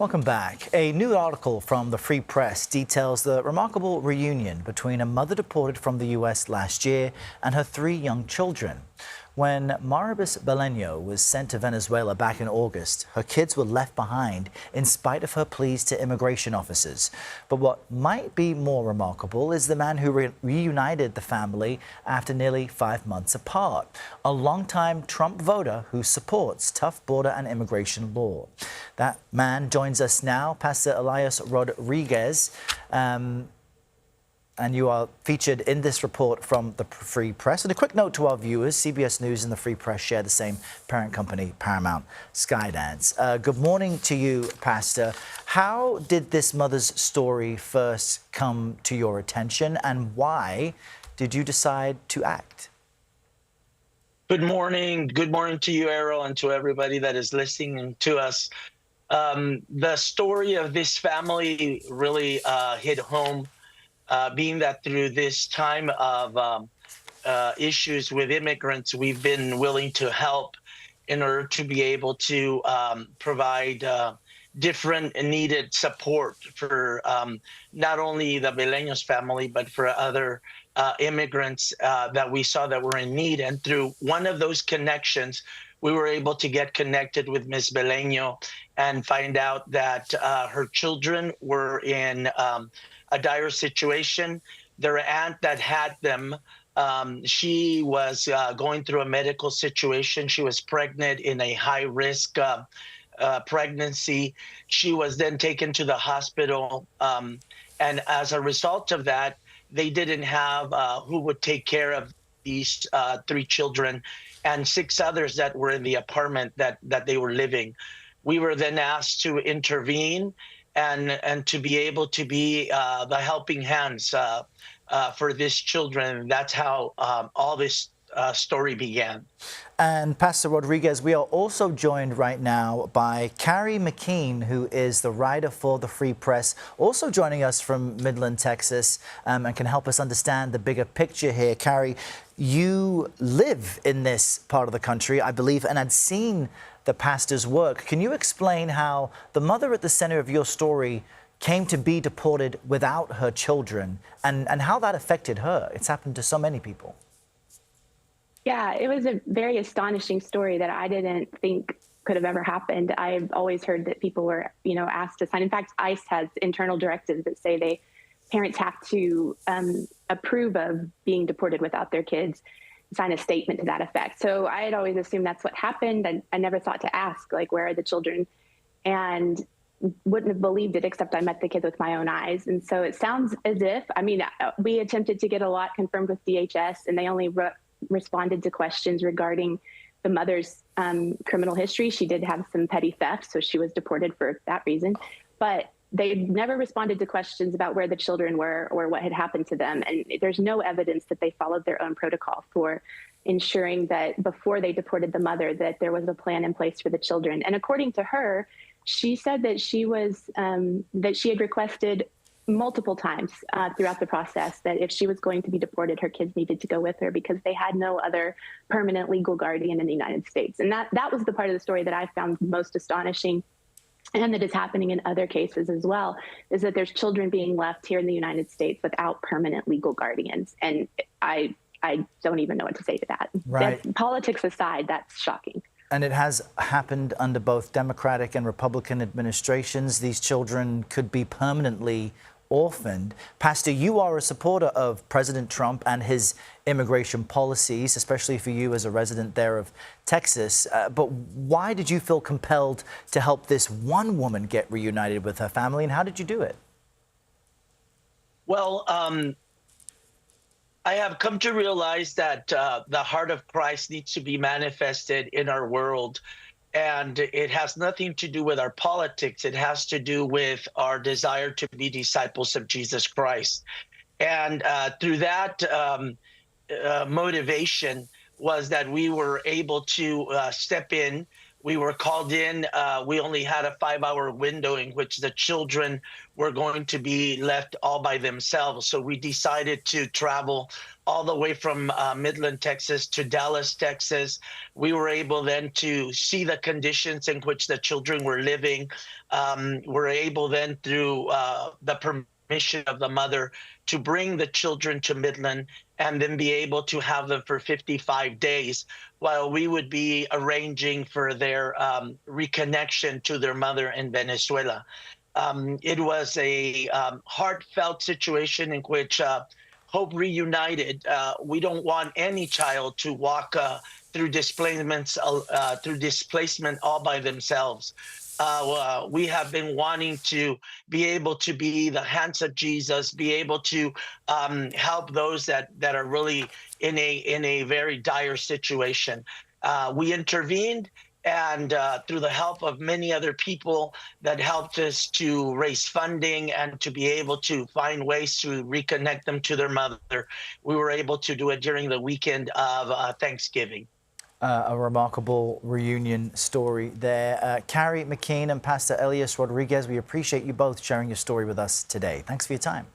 Welcome back. A new article from the Free Press details the remarkable reunion between a mother deported from the U.S. last year and her 3 young children. When Maribis Beleño was sent to Venezuela back in August, her kids were left behind in spite of her pleas to immigration officers. But what might be more remarkable is the man who reunited the family after nearly 5 months apart, a longtime Trump voter who supports tough border and immigration law. That man joins us now, Pastor Elias Rodriguez. And you are featured in this report from the Free Press. And a quick note to our viewers, CBS News and the Free Press share the same parent company, Paramount Skydance. Good morning to you, Pastor. How did this mother's story first come to your attention, and why did you decide to act? Good morning. Good morning to you, Errol, and to everybody that is listening to us. The story of this family really hit home. Being that through this time of issues with immigrants, we've been willing to help in order to be able to provide different needed support for not only the Beleños family, but for other immigrants that we saw that were in need. And through one of those connections, we were able to get connected with Ms. Beleño and find out that her children were in a dire situation. Their aunt that had them, she was going through a medical situation. She was pregnant in a high-risk pregnancy. She was then taken to the hospital, and as a result of that, they didn't have who would take care of these 3 children and 6 others that were in the apartment that they were living. We were then asked to intervene and to be able to be the helping hands for these children. That's how all this story began. And Pastor Rodriguez, we are also joined right now by Carrie McKean, who is the writer for the Free Press, also joining us from Midland, Texas, and can help us understand the bigger picture here. Carrie, you live in this part of the country, I believe, and had seen the pastor's work. Can you explain how the mother at the center of your story came to be deported without her children, and how that affected her? It's happened to so many people. Yeah, it was a very astonishing story that I didn't think could have ever happened. I've always heard that people were, asked to sign. In fact, ICE has internal directives that say parents have to approve of being deported without their kids, sign a statement to that effect. So I had always assumed that's what happened. And I never thought to ask, where are the children? And wouldn't have believed it, except I met the kids with my own eyes. And so it sounds as if, we attempted to get a lot confirmed with DHS, and they only responded to questions regarding the mother's criminal history. She did have some petty theft, so she was deported for that reason. But they never responded to questions about where the children were or what had happened to them. And there's no evidence that they followed their own protocol for ensuring that before they deported the mother, that there was a plan in place for the children. And according to her, she said that she had requested multiple times throughout the process that if she was going to be deported, her kids needed to go with her because they had no other permanent legal guardian in the United States. And that was the part of the story that I found most astonishing, and that is happening in other cases as well, is that there's children being left here in the United States without permanent legal guardians. And I don't even know what to say to that. Right. Politics aside, that's shocking. And it has happened under both Democratic and Republican administrations. These children could be permanently orphaned. Pastor, you are a supporter of President Trump and his immigration policies, especially for you as a resident there of Texas. But why did you feel compelled to help this one woman get reunited with her family, and how did you do it? Well, I have come to realize that the heart of Christ needs to be manifested in our world. And it has nothing to do with our politics. It has to do with our desire to be disciples of Jesus Christ. And through that motivation was that we were able to step in We were called in. We only had a 5-hour window in which the children were going to be left all by themselves. So we decided to travel all the way from Midland, Texas to Dallas, Texas. We were able then to see the conditions in which the children were living. We're able then through the permission of the mother to bring the children to Midland and then be able to have them for 55 days while we would be arranging for their reconnection to their mother in Venezuela. It was a heartfelt situation in which Hope Reunited, we don't want any child to walk through displacement all by themselves. We have been wanting to be able to be the hands of Jesus, be able to help those that are really in a very dire situation. We intervened, and through the help of many other people that helped us to raise funding and to be able to find ways to reconnect them to their mother, we were able to do it during the weekend of Thanksgiving. A remarkable reunion story there. Carrie, McKean and Pastor Elias Rodriguez, we appreciate you both sharing your story with us today. Thanks for your time.